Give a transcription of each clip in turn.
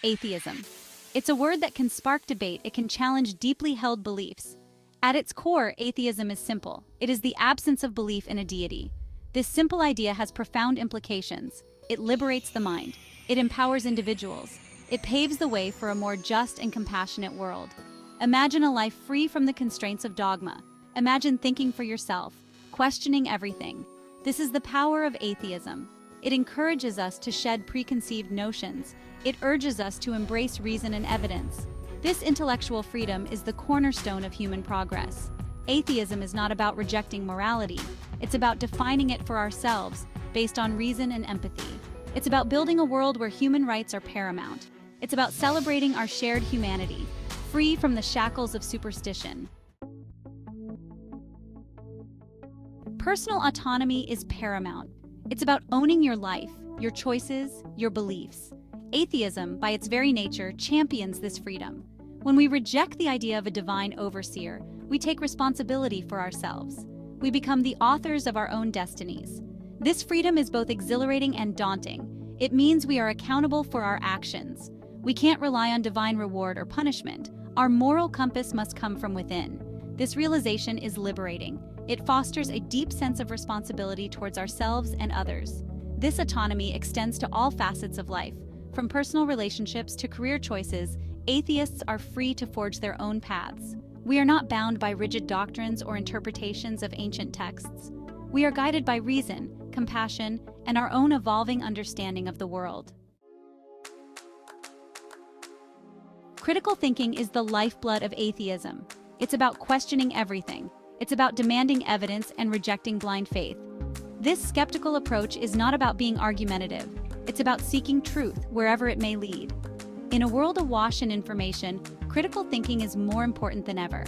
Atheism. It's a word that can spark debate. It can challenge deeply held beliefs. At its core, atheism is simple. It is the absence of belief in a deity. This simple idea has profound implications. It liberates the mind. It empowers individuals. It paves the way for a more just and compassionate world. Imagine a life free from the constraints of dogma. Imagine thinking for yourself, questioning everything. This is the power of atheism. It encourages us to shed preconceived notions. It urges us to embrace reason and evidence. This intellectual freedom is the cornerstone of human progress. Atheism is not about rejecting morality. It's about defining it for ourselves, based on reason and empathy. It's about building a world where human rights are paramount. It's about celebrating our shared humanity, free from the shackles of superstition. Personal autonomy is paramount. It's about owning your life, your choices, your beliefs. Atheism, by its very nature, champions this freedom. When we reject the idea of a divine overseer, we take responsibility for ourselves. We become the authors of our own destinies. This freedom is both exhilarating and daunting. It means we are accountable for our actions. We can't rely on divine reward or punishment. Our moral compass must come from within. This realization is liberating. It fosters a deep sense of responsibility towards ourselves and others. This autonomy extends to all facets of life. From personal relationships to career choices, atheists are free to forge their own paths. We are not bound by rigid doctrines or interpretations of ancient texts. We are guided by reason, compassion, and our own evolving understanding of the world. Critical thinking is the lifeblood of atheism. It's about questioning everything. It's about demanding evidence and rejecting blind faith. This skeptical approach is not about being argumentative. It's about seeking truth wherever it may lead. In a world awash in information, critical thinking is more important than ever.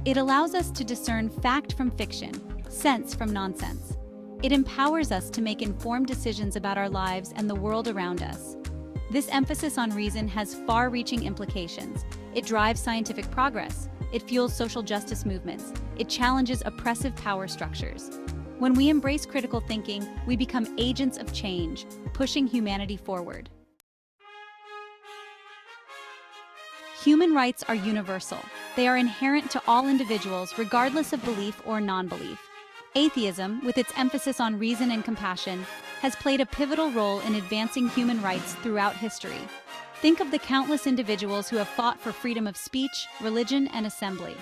It allows us to discern fact from fiction, sense from nonsense. It empowers us to make informed decisions about our lives and the world around us. This emphasis on reason has far-reaching implications. It drives scientific progress. It fuels social justice movements. It challenges oppressive power structures. When we embrace critical thinking, we become agents of change, pushing humanity forward. Human rights are universal. They are inherent to all individuals, regardless of belief or non-belief. Atheism, with its emphasis on reason and compassion, has played a pivotal role in advancing human rights throughout history. Think of the countless individuals who have fought for freedom of speech, religion, and assembly.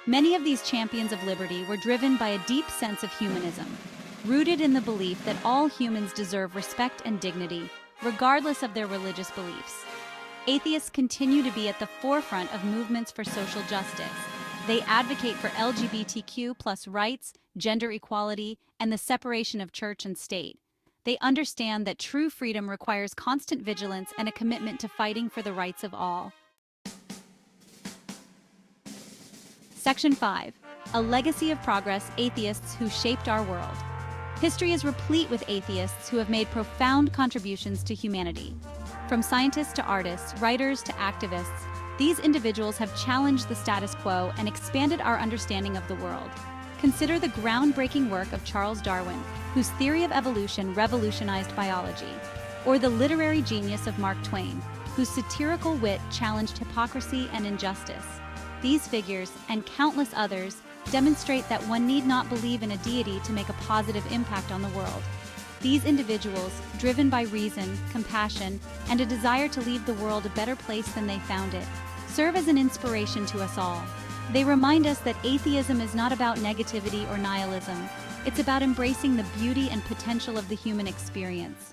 Many of these champions of liberty were driven by a deep sense of humanism, rooted in the belief that all humans deserve respect and dignity, regardless of their religious beliefs. Atheists continue to be at the forefront of movements for social justice. They advocate for LGBTQ+ rights, gender equality, and the separation of church and state. They understand that true freedom requires constant vigilance and a commitment to fighting for the rights of all. Section 5. A legacy of progress: atheists who shaped our world. History is replete with atheists who have made profound contributions to humanity. From scientists to artists, writers to activists, these individuals have challenged the status quo and expanded our understanding of the world. Consider the groundbreaking work of Charles Darwin, whose theory of evolution revolutionized biology, or the literary genius of Mark Twain, whose satirical wit challenged hypocrisy and injustice. These figures, and countless others, demonstrate that one need not believe in a deity to make a positive impact on the world. These individuals, driven by reason, compassion, and a desire to leave the world a better place than they found it, serve as an inspiration to us all. They remind us that atheism is not about negativity or nihilism. It's about embracing the beauty and potential of the human experience.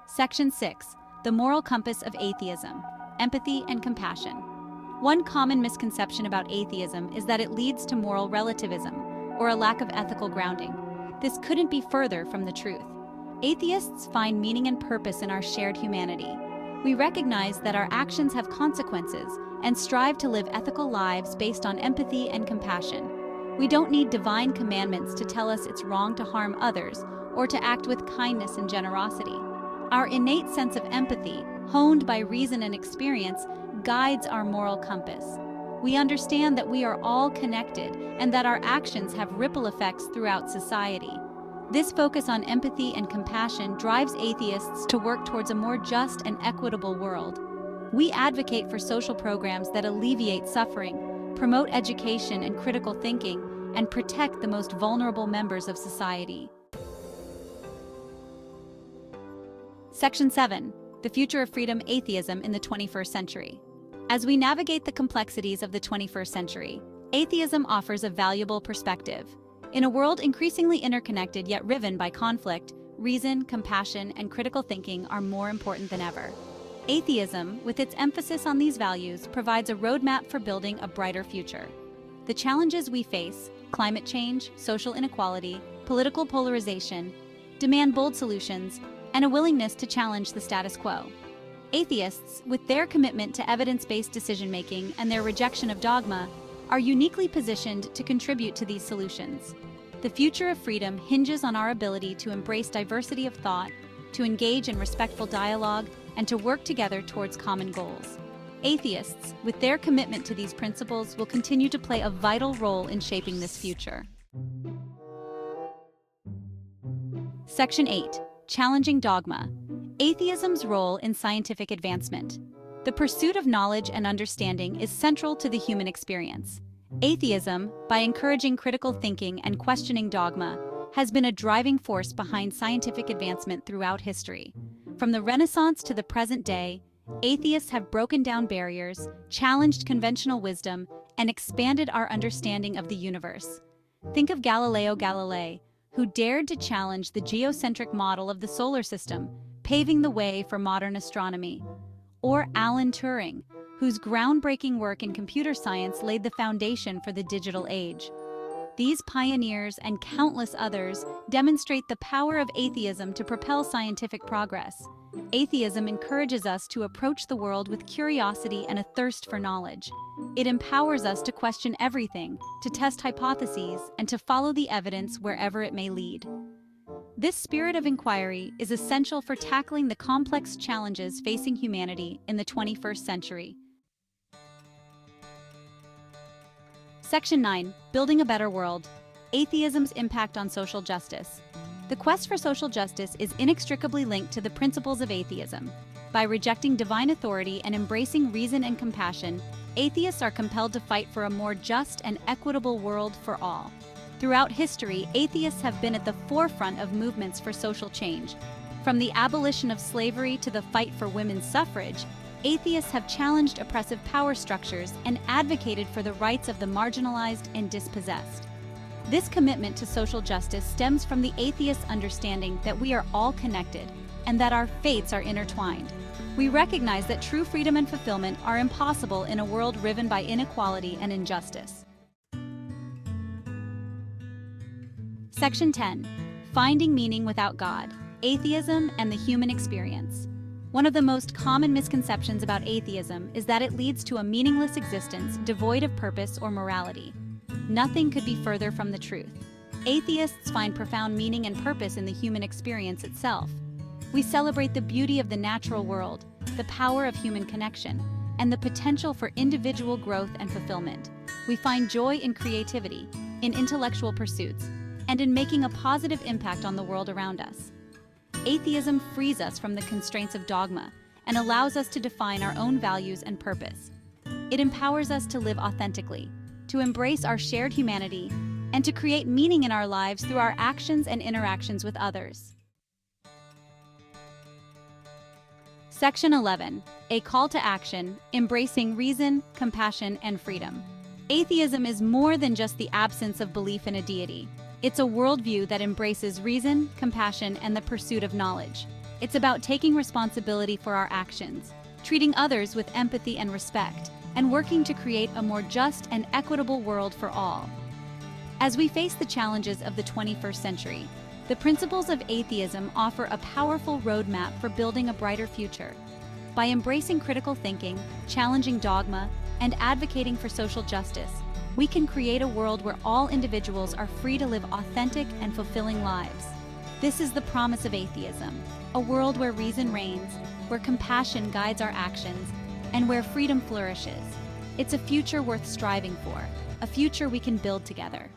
Section 6. The moral compass of atheism: empathy and compassion. One common misconception about atheism is that it leads to moral relativism, or a lack of ethical grounding. This couldn't be further from the truth. Atheists find meaning and purpose in our shared humanity. We recognize that our actions have consequences and strive to live ethical lives based on empathy and compassion. We don't need divine commandments to tell us it's wrong to harm others or to act with kindness and generosity. Our innate sense of empathy, honed by reason and experience, guides our moral compass. We understand that we are all connected and that our actions have ripple effects throughout society. This focus on empathy and compassion drives atheists to work towards a more just and equitable world. We advocate for social programs that alleviate suffering, promote education and critical thinking, and protect the most vulnerable members of society. Section 7. The Future of Freedom: Atheism in the 21st Century. As we navigate the complexities of the 21st century, atheism offers a valuable perspective. In a world increasingly interconnected yet riven by conflict, reason, compassion, and critical thinking are more important than ever. Atheism, with its emphasis on these values, provides a roadmap for building a brighter future. The challenges we face, climate change, social inequality, political polarization, demand bold solutions, and a willingness to challenge the status quo. Atheists, with their commitment to evidence-based decision-making and their rejection of dogma, are uniquely positioned to contribute to these solutions. The future of freedom hinges on our ability to embrace diversity of thought, to engage in respectful dialogue, and to work together towards common goals. Atheists, with their commitment to these principles, will continue to play a vital role in shaping this future. Section 8. Challenging Dogma: Atheism's Role in Scientific Advancement. The pursuit of knowledge and understanding is central to the human experience. Atheism, by encouraging critical thinking and questioning dogma, has been a driving force behind scientific advancement throughout history. From the Renaissance to the present day, atheists have broken down barriers, challenged conventional wisdom, and expanded our understanding of the universe. Think of Galileo Galilei, who dared to challenge the geocentric model of the solar system, paving the way for modern astronomy. Or Alan Turing, whose groundbreaking work in computer science laid the foundation for the digital age. These pioneers and countless others demonstrate the power of atheism to propel scientific progress. Atheism encourages us to approach the world with curiosity and a thirst for knowledge. It empowers us to question everything, to test hypotheses, and to follow the evidence wherever it may lead. This spirit of inquiry is essential for tackling the complex challenges facing humanity in the 21st century. Section 9. Building a Better World: Atheism's Impact on Social Justice. The quest for social justice is inextricably linked to the principles of atheism. By rejecting divine authority and embracing reason and compassion, atheists are compelled to fight for a more just and equitable world for all. Throughout history, atheists have been at the forefront of movements for social change. From the abolition of slavery to the fight for women's suffrage, atheists have challenged oppressive power structures and advocated for the rights of the marginalized and dispossessed. This commitment to social justice stems from the atheist's understanding that we are all connected and that our fates are intertwined. We recognize that true freedom and fulfillment are impossible in a world riven by inequality and injustice. Section 10. Finding Meaning Without God: Atheism and the Human Experience. One of the most common misconceptions about atheism is that it leads to a meaningless existence devoid of purpose or morality. Nothing could be further from the truth. Atheists find profound meaning and purpose in the human experience itself. We celebrate the beauty of the natural world, the power of human connection, and the potential for individual growth and fulfillment. We find joy in creativity, in intellectual pursuits, and in making a positive impact on the world around us. Atheism frees us from the constraints of dogma and allows us to define our own values and purpose. It empowers us to live authentically, to embrace our shared humanity, and to create meaning in our lives through our actions and interactions with others. Section 11. A Call to Action: Embracing Reason, Compassion, and Freedom. Atheism is more than just the absence of belief in a deity. It's a worldview that embraces reason, compassion, and the pursuit of knowledge. It's about taking responsibility for our actions, treating others with empathy and respect, and working to create a more just and equitable world for all. As we face the challenges of the 21st century, the principles of atheism offer a powerful roadmap for building a brighter future. By embracing critical thinking, challenging dogma, and advocating for social justice, we can create a world where all individuals are free to live authentic and fulfilling lives. This is the promise of atheism: a world where reason reigns, where compassion guides our actions, and where freedom flourishes. It's a future worth striving for, a future we can build together.